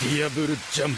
Diable Jump.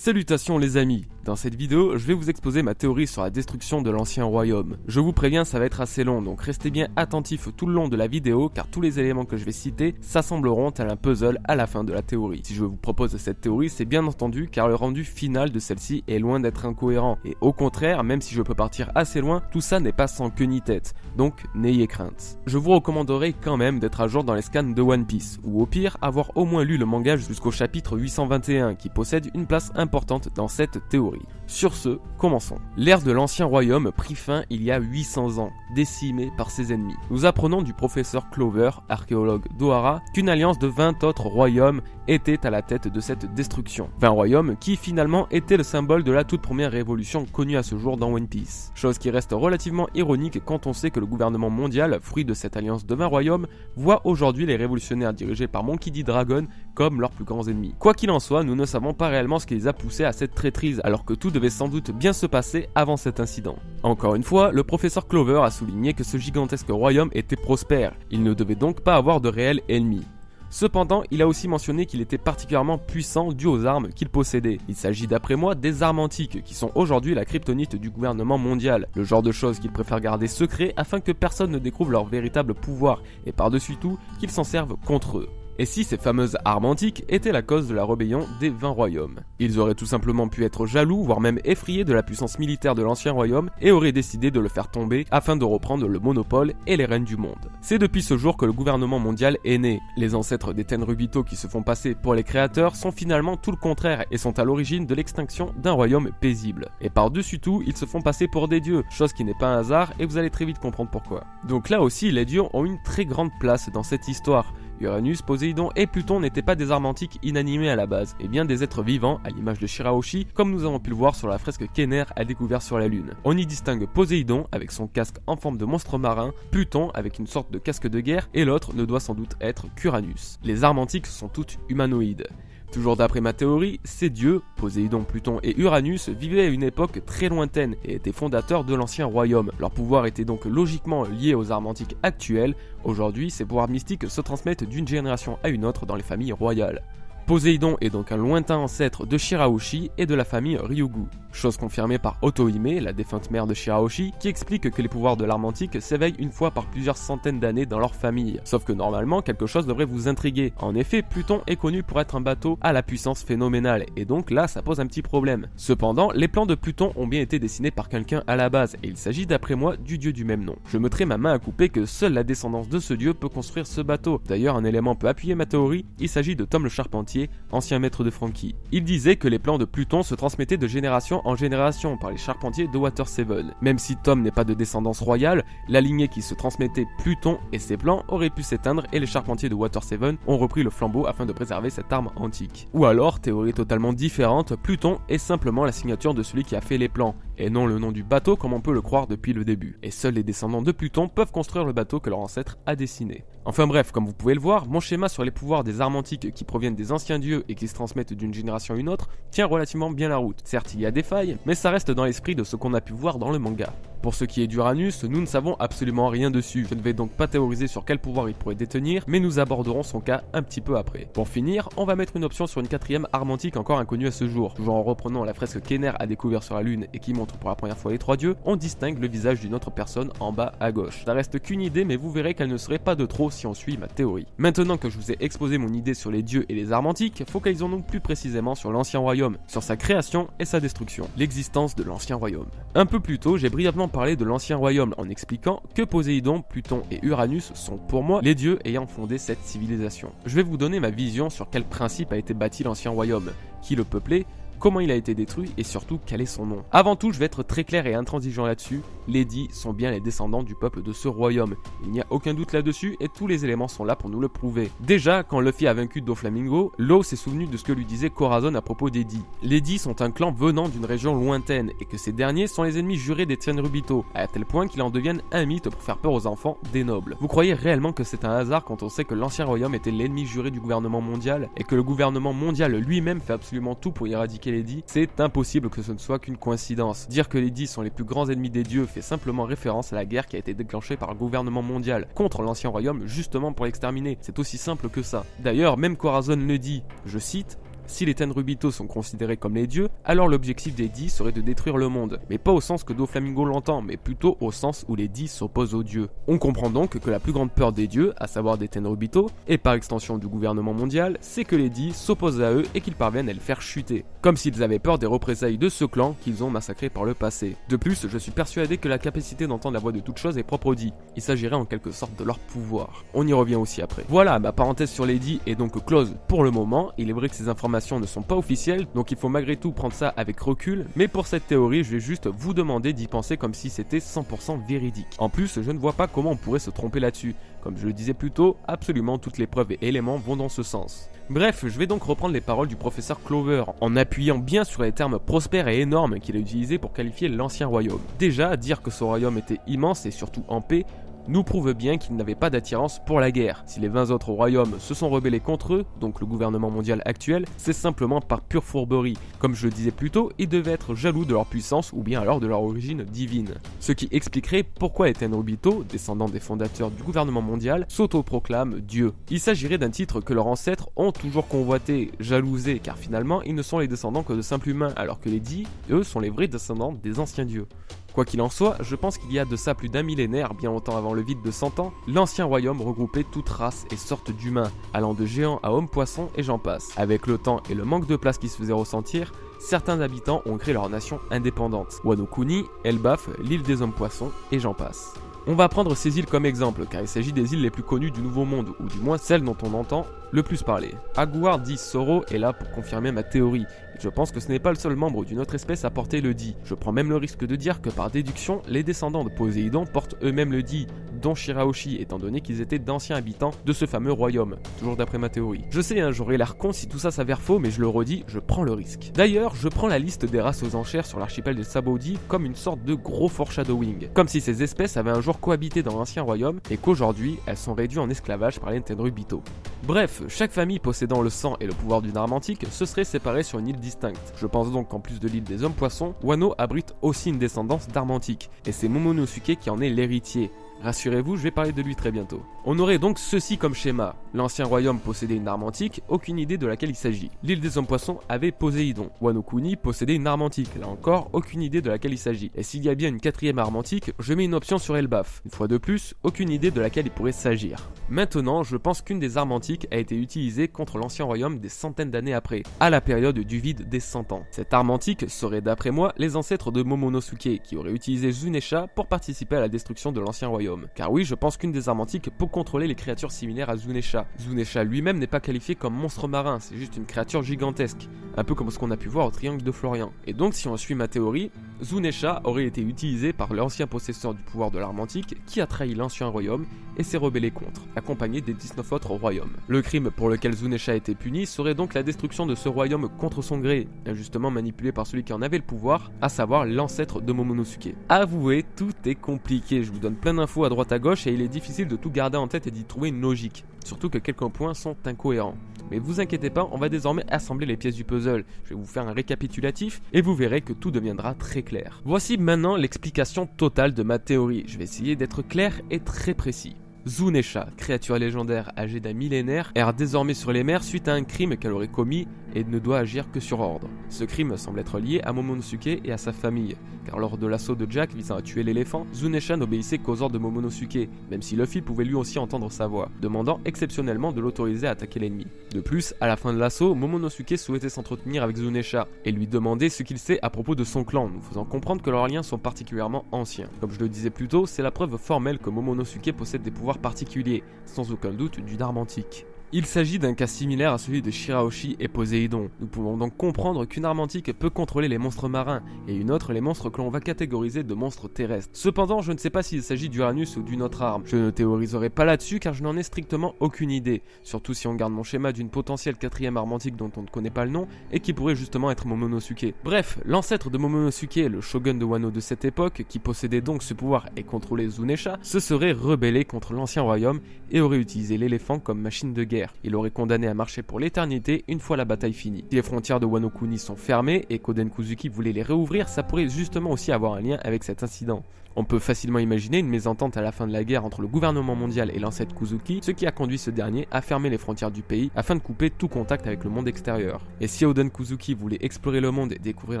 Salutations les amis, dans cette vidéo je vais vous exposer ma théorie sur la destruction de l'ancien royaume. Je vous préviens, ça va être assez long, donc restez bien attentifs tout le long de la vidéo car tous les éléments que je vais citer s'assembleront tel un puzzle à la fin de la théorie. Si je vous propose cette théorie, c'est bien entendu car le rendu final de celle-ci est loin d'être incohérent, et au contraire, même si je peux partir assez loin, tout ça n'est pas sans queue ni tête, donc n'ayez crainte. Je vous recommanderais quand même d'être à jour dans les scans de One Piece, ou au pire avoir au moins lu le manga jusqu'au chapitre 821 qui possède une place importante dans cette théorie. Sur ce, commençons. L'ère de l'ancien royaume prit fin il y a 800 ans, décimé par ses ennemis. Nous apprenons du professeur Clover, archéologue d'Ohara, qu'une alliance de 20 autres royaumes était à la tête de cette destruction. 20 royaumes qui finalement étaient le symbole de la toute première révolution connue à ce jour dans One Piece. Chose qui reste relativement ironique quand on sait que le gouvernement mondial, fruit de cette alliance de 20 royaumes, voit aujourd'hui les révolutionnaires dirigés par Monkey D. Dragon comme leurs plus grands ennemis. Quoi qu'il en soit, nous ne savons pas réellement ce qui les a poussés à cette traîtrise, alors que tout devait sans doute bien se passer avant cet incident. Encore une fois, le professeur Clover a souligné que ce gigantesque royaume était prospère, il ne devait donc pas avoir de réels ennemis. Cependant, il a aussi mentionné qu'il était particulièrement puissant dû aux armes qu'il possédait. Il s'agit d'après moi des armes antiques qui sont aujourd'hui la kryptonite du gouvernement mondial, le genre de choses qu'ils préfèrent garder secret afin que personne ne découvre leur véritable pouvoir et par-dessus tout qu'ils s'en servent contre eux. Et si ces fameuses armes antiques étaient la cause de la rébellion des 20 royaumes? Ils auraient tout simplement pu être jaloux, voire même effrayés de la puissance militaire de l'ancien royaume et auraient décidé de le faire tomber afin de reprendre le monopole et les rênes du monde. C'est depuis ce jour que le gouvernement mondial est né. Les ancêtres des Tenryubito qui se font passer pour les créateurs sont finalement tout le contraire et sont à l'origine de l'extinction d'un royaume paisible. Et par-dessus tout, ils se font passer pour des dieux, chose qui n'est pas un hasard et vous allez très vite comprendre pourquoi. Donc là aussi, les dieux ont une très grande place dans cette histoire. Uranus, Poséidon et Pluton n'étaient pas des armes antiques inanimées à la base, et bien des êtres vivants, à l'image de Shirahoshi, comme nous avons pu le voir sur la fresque qu'Ener a découvert sur la Lune. On y distingue Poséidon avec son casque en forme de monstre marin, Pluton avec une sorte de casque de guerre, et l'autre ne doit sans doute être qu'Uranus. Les armes antiques sont toutes humanoïdes. Toujours d'après ma théorie, ces dieux, Poséidon, Pluton et Uranus, vivaient à une époque très lointaine et étaient fondateurs de l'ancien royaume. Leur pouvoir était donc logiquement lié aux armes antiques actuelles. Aujourd'hui, ces pouvoirs mystiques se transmettent d'une génération à une autre dans les familles royales. Poséidon est donc un lointain ancêtre de Shirahoshi et de la famille Ryugu. Chose confirmée par Otohime, la défunte mère de Shirahoshi, qui explique que les pouvoirs de l'arme antique s'éveillent une fois par plusieurs centaines d'années dans leur famille. Sauf que normalement, quelque chose devrait vous intriguer. En effet, Pluton est connu pour être un bateau à la puissance phénoménale, et donc là, ça pose un petit problème. Cependant, les plans de Pluton ont bien été dessinés par quelqu'un à la base, et il s'agit d'après moi du dieu du même nom. Je mettrai ma main à couper que seule la descendance de ce dieu peut construire ce bateau. D'ailleurs, un élément peut appuyer ma théorie, il s'agit de Tom le Charpentier, ancien maître de Franky. Il disait que les plans de Pluton se transmettaient de génération en génération par les charpentiers de Water 7. Même si Tom n'est pas de descendance royale, la lignée qui se transmettait Pluton et ses plans aurait pu s'éteindre et les charpentiers de Water 7 ont repris le flambeau afin de préserver cette arme antique. Ou alors, théorie totalement différente, Pluton est simplement la signature de celui qui a fait les plans, et non le nom du bateau comme on peut le croire depuis le début. Et seuls les descendants de Pluton peuvent construire le bateau que leur ancêtre a dessiné. Enfin bref, comme vous pouvez le voir, mon schéma sur les pouvoirs des armes antiques qui proviennent des anciens dieux et qui se transmettent d'une génération à une autre tient relativement bien la route. Certes, il y a des failles, mais ça reste dans l'esprit de ce qu'on a pu voir dans le manga. Pour ce qui est d'Uranus, nous ne savons absolument rien dessus. Je ne vais donc pas théoriser sur quel pouvoir il pourrait détenir, mais nous aborderons son cas un petit peu après. Pour finir, on va mettre une option sur une quatrième arme antique encore inconnue à ce jour. Toujours en reprenant la fresque qu'Ener a découvert sur la Lune et qui montre pour la première fois les trois dieux, on distingue le visage d'une autre personne en bas à gauche. Ça reste qu'une idée, mais vous verrez qu'elle ne serait pas de trop si on suit ma théorie. Maintenant que je vous ai exposé mon idée sur les dieux et les armes antiques, focalisons-nous plus précisément sur l'ancien royaume, sur sa création et sa destruction, l'existence de l'ancien royaume. Un peu plus tôt, j'ai brièvement parlé de l'ancien royaume en expliquant que Poséidon, Pluton et Uranus sont pour moi les dieux ayant fondé cette civilisation. Je vais vous donner ma vision sur quel principe a été bâti l'ancien royaume, qui le peuplait, comment il a été détruit et surtout quel est son nom. Avant tout, je vais être très clair et intransigeant là-dessus, les dits sont bien les descendants du peuple de ce royaume. Il n'y a aucun doute là-dessus et tous les éléments sont là pour nous le prouver. Déjà, quand Luffy a vaincu Doflamingo, Law s'est souvenu de ce que lui disait Corazon à propos des dits. Les dits sont un clan venant d'une région lointaine et que ces derniers sont les ennemis jurés des Tenryubito, à tel point qu'ils en deviennent un mythe pour faire peur aux enfants des nobles. Vous croyez réellement que c'est un hasard quand on sait que l'ancien royaume était l'ennemi juré du gouvernement mondial et que le gouvernement mondial lui-même fait absolument tout pour éradiquer les dits, c'est impossible que ce ne soit qu'une coïncidence. Dire que les dits sont les plus grands ennemis des dieux fait simplement référence à la guerre qui a été déclenchée par le gouvernement mondial contre l'ancien royaume justement pour l'exterminer. C'est aussi simple que ça. D'ailleurs, même Corazon le dit, je cite: si les Tenryubito sont considérés comme les dieux, alors l'objectif des dits serait de détruire le monde. Mais pas au sens que Doflamingo l'entend, mais plutôt au sens où les dits s'opposent aux dieux. On comprend donc que la plus grande peur des dieux, à savoir des Tenryubito, et par extension du gouvernement mondial, c'est que les dits s'opposent à eux et qu'ils parviennent à les faire chuter. Comme s'ils avaient peur des représailles de ce clan qu'ils ont massacré par le passé. De plus, je suis persuadé que la capacité d'entendre la voix de toute chose est propre aux dits. Il s'agirait en quelque sorte de leur pouvoir. On y revient aussi après. Voilà, ma parenthèse sur les dits est donc close pour le moment. Il est vrai que ces informations ne sont pas officielles, donc il faut malgré tout prendre ça avec recul, mais pour cette théorie, je vais juste vous demander d'y penser comme si c'était 100% véridique. En plus, je ne vois pas comment on pourrait se tromper là-dessus. Comme je le disais plus tôt, absolument toutes les preuves et éléments vont dans ce sens. Bref, je vais donc reprendre les paroles du professeur Clover, en appuyant bien sur les termes prospères et énormes qu'il a utilisés pour qualifier l'ancien royaume. Déjà, dire que ce royaume était immense et surtout en paix, nous prouve bien qu'il n'avait pas d'attirance pour la guerre. Si les 20 autres royaumes se sont rebellés contre eux, donc le gouvernement mondial actuel, c'est simplement par pure fourberie. Comme je le disais plus tôt, ils devaient être jaloux de leur puissance ou bien alors de leur origine divine. Ce qui expliquerait pourquoi les Tenryubito, descendants des fondateurs du gouvernement mondial, s'autoproclament dieux. Il s'agirait d'un titre que leurs ancêtres ont toujours convoité, jalousé, car finalement ils ne sont les descendants que de simples humains, alors que les dits, eux, sont les vrais descendants des anciens dieux. Quoi qu'il en soit, je pense qu'il y a de ça plus d'un millénaire, bien longtemps avant le vide de 100 ans, l'ancien royaume regroupait toutes races et sortes d'humains, allant de géants à hommes-poissons et j'en passe. Avec le temps et le manque de place qui se faisait ressentir, certains habitants ont créé leur nation indépendante. Wano Kuni, Elbaf, l'île des hommes-poissons et j'en passe. On va prendre ces îles comme exemple, car il s'agit des îles les plus connues du Nouveau Monde, ou du moins celles dont on entend le plus parler. Aguar dit Soro est là pour confirmer ma théorie. Je pense que ce n'est pas le seul membre d'une autre espèce à porter le dit. Je prends même le risque de dire que par déduction, les descendants de Poséidon portent eux-mêmes le dit, dont Shirahoshi, étant donné qu'ils étaient d'anciens habitants de ce fameux royaume, toujours d'après ma théorie. Je sais, j'aurais l'air con si tout ça s'avère faux, mais je le redis, je prends le risque. D'ailleurs, je prends la liste des races aux enchères sur l'archipel des Sabaody comme une sorte de gros foreshadowing, comme si ces espèces avaient un jour cohabité dans l'ancien royaume et qu'aujourd'hui, elles sont réduites en esclavage par les Tenryubito. Bref, chaque famille possédant le sang et le pouvoir d'une arme antique se serait séparée sur une île distincte. Je pense donc qu'en plus de l'île des hommes-poissons, Wano abrite aussi une descendance d'armes antiques, et c'est Momonosuke qui en est l'héritier. Rassurez-vous, je vais parler de lui très bientôt. On aurait donc ceci comme schéma. L'ancien royaume possédait une arme antique, aucune idée de laquelle il s'agit. L'île des hommes-poissons avait Poséidon. Wano Kuni possédait une arme antique, là encore, aucune idée de laquelle il s'agit. Et s'il y a bien une quatrième arme antique, je mets une option sur Elbaf. Une fois de plus, aucune idée de laquelle il pourrait s'agir. Maintenant, je pense qu'une des armes antiques a été utilisée contre l'ancien royaume des centaines d'années après, à la période du vide des 100 ans. Cette arme antique serait d'après moi les ancêtres de Momonosuke, qui auraient utilisé Zunesha pour participer à la destruction de l'ancien royaume. Car oui, je pense qu'une des armes antiques peut contrôler les créatures similaires à Zunesha. Zunesha lui-même n'est pas qualifié comme monstre marin, c'est juste une créature gigantesque, un peu comme ce qu'on a pu voir au triangle de Florian. Et donc si on suit ma théorie, Zunesha aurait été utilisé par l'ancien possesseur du pouvoir de l'arme antique qui a trahi l'ancien royaume et s'est rebellé contre, accompagné des 19 autres royaumes. Le crime pour lequel Zunesha a été puni serait donc la destruction de ce royaume contre son gré, injustement manipulé par celui qui en avait le pouvoir, à savoir l'ancêtre de Momonosuke. Avouez, tout est compliqué, je vous donne plein d'infos à droite à gauche et il est difficile de tout garder en tête et d'y trouver une logique, surtout que quelques points sont incohérents. Mais vous inquiétez pas, on va désormais assembler les pièces du puzzle. Je vais vous faire un récapitulatif et vous verrez que tout deviendra très clair. Voici maintenant l'explication totale de ma théorie. Je vais essayer d'être clair et très précis. Zunesha, créature légendaire âgée d'un millénaire, erre désormais sur les mers suite à un crime qu'elle aurait commis et ne doit agir que sur ordre. Ce crime semble être lié à Momonosuke et à sa famille, car lors de l'assaut de Jack visant à tuer l'éléphant, Zunesha n'obéissait qu'aux ordres de Momonosuke, même si Luffy pouvait lui aussi entendre sa voix, demandant exceptionnellement de l'autoriser à attaquer l'ennemi. De plus, à la fin de l'assaut, Momonosuke souhaitait s'entretenir avec Zunesha et lui demander ce qu'il sait à propos de son clan, nous faisant comprendre que leurs liens sont particulièrement anciens. Comme je le disais plus tôt, c'est la preuve formelle que Momonosuke possède des pouvoirs particuliers, sans aucun doute d'une arme antique. Il s'agit d'un cas similaire à celui de Shirahoshi et Poséidon. Nous pouvons donc comprendre qu'une arme antique peut contrôler les monstres marins, et une autre les monstres que l'on va catégoriser de monstres terrestres. Cependant, je ne sais pas s'il s'agit d'Uranus ou d'une autre arme. Je ne théoriserai pas là-dessus car je n'en ai strictement aucune idée, surtout si on garde mon schéma d'une potentielle quatrième arme antique dont on ne connaît pas le nom, et qui pourrait justement être Momonosuke. Bref, l'ancêtre de Momonosuke, le shogun de Wano de cette époque, qui possédait donc ce pouvoir et contrôlait Zunesha, se serait rebellé contre l'ancien royaume et aurait utilisé l'éléphant comme machine de guerre. guerre. Il aurait condamné à marcher pour l'éternité une fois la bataille finie. Si les frontières de Wano Kuni sont fermées et qu'Oden Kuzuki voulait les réouvrir, ça pourrait justement aussi avoir un lien avec cet incident. On peut facilement imaginer une mésentente à la fin de la guerre entre le gouvernement mondial et l'ancêtre Kuzuki, ce qui a conduit ce dernier à fermer les frontières du pays afin de couper tout contact avec le monde extérieur. Et si Oden Kuzuki voulait explorer le monde et découvrir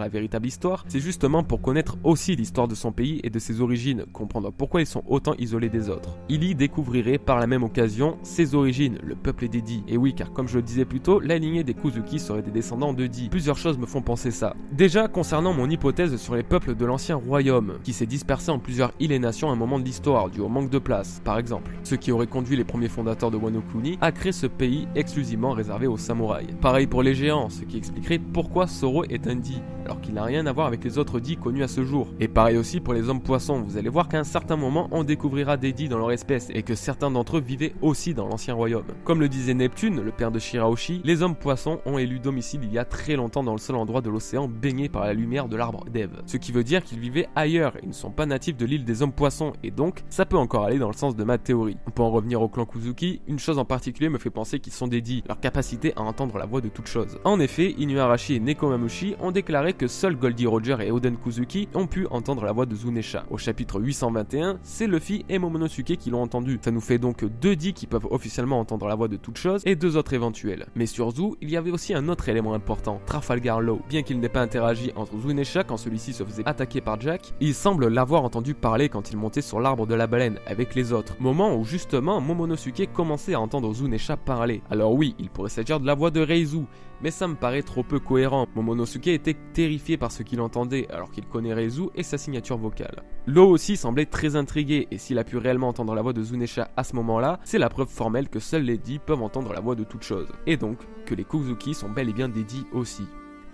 la véritable histoire, c'est justement pour connaître aussi l'histoire de son pays et de ses origines, comprendre pourquoi ils sont autant isolés des autres. Il y découvrirait par la même occasion ses origines, le peuple des Di. Et oui, car comme je le disais plus tôt, la lignée des Kuzuki serait des descendants de Di. Plusieurs choses me font penser ça. Déjà, concernant mon hypothèse sur les peuples de l'ancien royaume, qui s'est dispersé en plusieurs îles et nations à un moment de l'histoire, dû au manque de place, par exemple. Ce qui aurait conduit les premiers fondateurs de Wano Kuni à créer ce pays exclusivement réservé aux samouraïs. Pareil pour les géants, ce qui expliquerait pourquoi Zoro est un Di, alors qu'il n'a rien à voir avec les autres Di connus à ce jour. Et pareil aussi pour les hommes poissons, vous allez voir qu'à un certain moment on découvrira des Di dans leur espèce, et que certains d'entre eux vivaient aussi dans l'ancien royaume. Comme le disait Neptune, le père de Shirahoshi, les hommes poissons ont élu domicile il y a très longtemps dans le seul endroit de l'océan baigné par la lumière de l'arbre d'Eve. Ce qui veut dire qu'ils vivaient ailleurs, ils ne sont pas natifs de l'île des hommes poissons, et donc ça peut encore aller dans le sens de ma théorie. On peut en revenir au clan Kuzuki, une chose en particulier me fait penser qu'ils sont des Di, leur capacité à entendre la voix de toute chose. En effet, Inuarashi et Nekomamushi ont déclaré que seuls Goldie Roger et Oden Kuzuki ont pu entendre la voix de Zunesha. Au chapitre 821, c'est Luffy et Momonosuke qui l'ont entendu. Ça nous fait donc 2 Di qui peuvent officiellement entendre la voix de toute chose et 2 autres éventuels. Mais sur Zu, il y avait aussi un autre élément important, Trafalgar Law. Bien qu'il n'ait pas interagi entre Zunesha quand celui-ci se faisait attaquer par Jack, il semble l'avoir entendu parler quand il montait sur l'arbre de la baleine avec les autres, moment où justement Momonosuke commençait à entendre Zunesha parler. Alors oui, il pourrait s'agir de la voix de Reizu, mais ça me paraît trop peu cohérent. Momonosuke était terrifié par ce qu'il entendait alors qu'il connaît Reizu et sa signature vocale. Law aussi semblait très intrigué, et s'il a pu réellement entendre la voix de Zunesha à ce moment-là, c'est la preuve formelle que seuls les Di peuvent entendre la voix de toute chose, et donc que les Kuzuki sont bel et bien des Di aussi.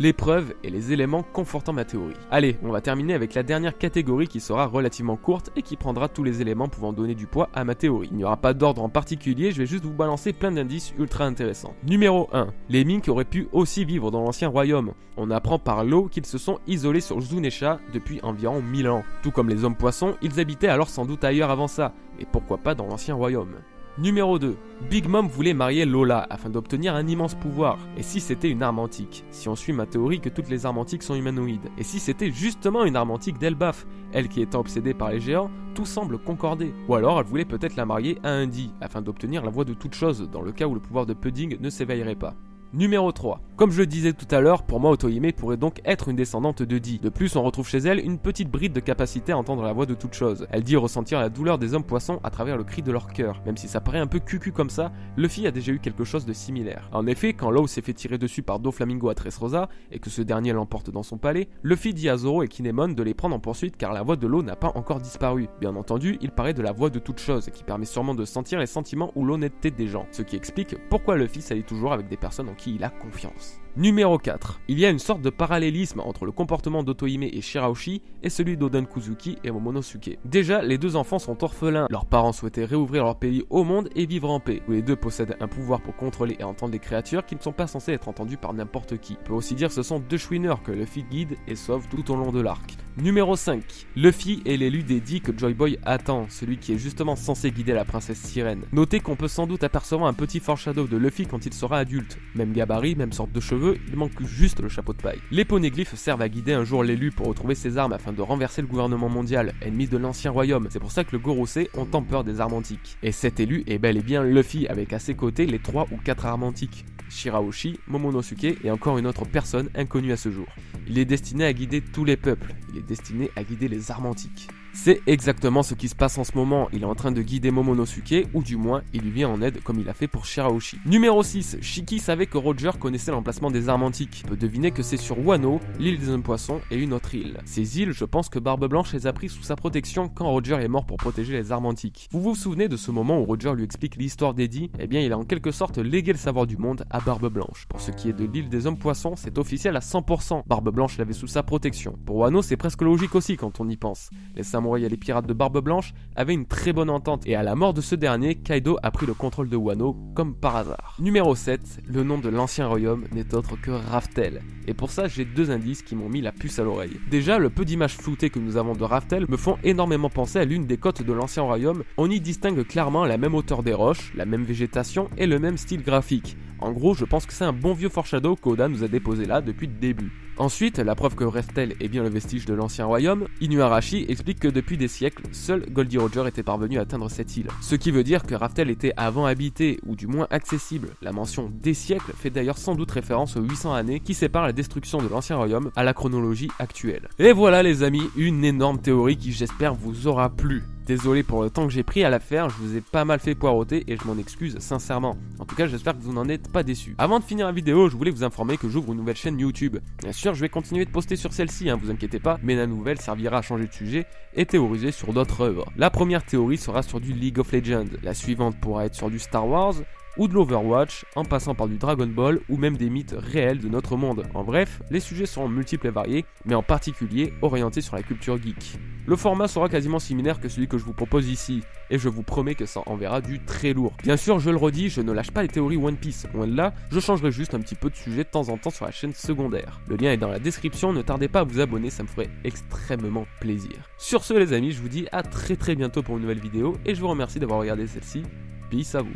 Les preuves et les éléments confortant ma théorie. Allez, on va terminer avec la dernière catégorie qui sera relativement courte et qui prendra tous les éléments pouvant donner du poids à ma théorie. Il n'y aura pas d'ordre en particulier, je vais juste vous balancer plein d'indices ultra intéressants. Numéro 1. Les Mink auraient pu aussi vivre dans l'ancien royaume. On apprend par Law qu'ils se sont isolés sur Zunesha depuis environ 1000 ans. Tout comme les hommes poissons, ils habitaient alors sans doute ailleurs avant ça, et pourquoi pas dans l'ancien royaume. Numéro 2. Big Mom voulait marier Lola afin d'obtenir un immense pouvoir. Et si c'était une arme antique? Si on suit ma théorie que toutes les armes antiques sont humanoïdes. Et si c'était justement une arme antique d'Elbaf? Elle qui étant obsédée par les géants, tout semble concorder. Ou alors elle voulait peut-être la marier à un Di afin d'obtenir la voix de toute chose dans le cas où le pouvoir de Pudding ne s'éveillerait pas. Numéro 3. Comme je le disais tout à l'heure, pour moi Otohime pourrait donc être une descendante de Di. De plus, on retrouve chez elle une petite bride de capacité à entendre la voix de toute chose. Elle dit ressentir la douleur des hommes poissons à travers le cri de leur cœur. Même si ça paraît un peu cucu comme ça, Luffy a déjà eu quelque chose de similaire. En effet, quand Law s'est fait tirer dessus par Doflamingo à Dressrosa et que ce dernier l'emporte dans son palais, Luffy dit à Zoro et Kinemon de les prendre en poursuite car la voix de Law n'a pas encore disparu. Bien entendu, il paraît de la voix de toute chose qui permet sûrement de sentir les sentiments ou l'honnêteté des gens. Ce qui explique pourquoi Luffy s'allie toujours avec des personnes en qui il a confiance. Numéro 4. Il y a une sorte de parallélisme entre le comportement d'Otohime et Shirahoshi et celui d'Oden Kuzuki et Momonosuke. Déjà, les deux enfants sont orphelins, leurs parents souhaitaient réouvrir leur pays au monde et vivre en paix. Tous les deux possèdent un pouvoir pour contrôler et entendre des créatures qui ne sont pas censées être entendues par n'importe qui. On peut aussi dire que ce sont deux chouineurs que Luffy guide et sauve tout au long de l'arc. Numéro 5. Luffy est l'élu des Di que Joy Boy attend, celui qui est justement censé guider la princesse sirène. Notez qu'on peut sans doute apercevoir un petit foreshadow de Luffy quand il sera adulte. Même gabarit, même sorte de cheveux, il manque juste le chapeau de paille. Les poneglyphes servent à guider un jour l'élu pour retrouver ses armes afin de renverser le gouvernement mondial, ennemi de l'ancien royaume. C'est pour ça que le Gorosei ont tant peur des armes antiques. Et cet élu est bel et bien Luffy, avec à ses côtés les 3 ou 4 armes antiques. Shirahoshi, Momonosuke et encore une autre personne inconnue à ce jour. Il est destiné à guider tous les peuples, il est destiné à guider les armes antiques. C'est exactement ce qui se passe en ce moment, il est en train de guider Momonosuke, ou du moins il lui vient en aide comme il a fait pour Shirahoshi. Numéro 6, Shiki savait que Roger connaissait l'emplacement des armes antiques. On peut deviner que c'est sur Wano, l'île des hommes poissons et une autre île. Ces îles, je pense que Barbe Blanche les a pris sous sa protection quand Roger est mort pour protéger les armes antiques. Vous vous souvenez de ce moment où Roger lui explique l'histoire d'Eddie? Eh bien il a en quelque sorte légué le savoir du monde à Barbe Blanche. Pour ce qui est de l'île des hommes poissons, c'est officiel à 100%. Barbe Blanche l'avait sous sa protection. Pour Wano, c'est presque logique aussi quand on y pense. Les samouraïs samouraïs et les pirates de Barbe Blanche avaient une très bonne entente, et à la mort de ce dernier, Kaido a pris le contrôle de Wano comme par hasard. Numéro 7, le nom de l'ancien royaume n'est autre que Raftel, et pour ça j'ai deux indices qui m'ont mis la puce à l'oreille. Déjà, le peu d'images floutées que nous avons de Raftel me font énormément penser à l'une des côtes de l'ancien royaume. On y distingue clairement la même hauteur des roches, la même végétation et le même style graphique. En gros, je pense que c'est un bon vieux foreshadow qu'Oda nous a déposé là depuis le début. Ensuite, la preuve que Raftel est bien le vestige de l'ancien royaume, Inuarashi explique que depuis des siècles, seul Goldie Roger était parvenu à atteindre cette île. Ce qui veut dire que Raftel était avant habité, ou du moins accessible. La mention des siècles fait d'ailleurs sans doute référence aux 800 années qui séparent la destruction de l'ancien royaume à la chronologie actuelle. Et voilà les amis, une énorme théorie qui j'espère vous aura plu. Désolé pour le temps que j'ai pris à la faire, je vous ai pas mal fait poireauter et je m'en excuse sincèrement. En tout cas, j'espère que vous n'en êtes pas déçus. Avant de finir la vidéo, je voulais vous informer que j'ouvre une nouvelle chaîne YouTube. Bien sûr, je vais continuer de poster sur celle-ci, vous inquiétez pas, mais la nouvelle servira à changer de sujet et théoriser sur d'autres œuvres. La première théorie sera sur du League of Legends, la suivante pourra être sur du Star Wars, ou de l'Overwatch, en passant par du Dragon Ball ou même des mythes réels de notre monde. En bref, les sujets seront multiples et variés, mais en particulier orientés sur la culture geek. Le format sera quasiment similaire que celui que je vous propose ici, et je vous promets que ça enverra du très lourd. Bien sûr, je le redis, je ne lâche pas les théories One Piece, loin de là, je changerai juste un petit peu de sujet de temps en temps sur la chaîne secondaire. Le lien est dans la description, ne tardez pas à vous abonner, ça me ferait extrêmement plaisir. Sur ce les amis, je vous dis à très bientôt pour une nouvelle vidéo, et je vous remercie d'avoir regardé celle-ci. Peace à vous.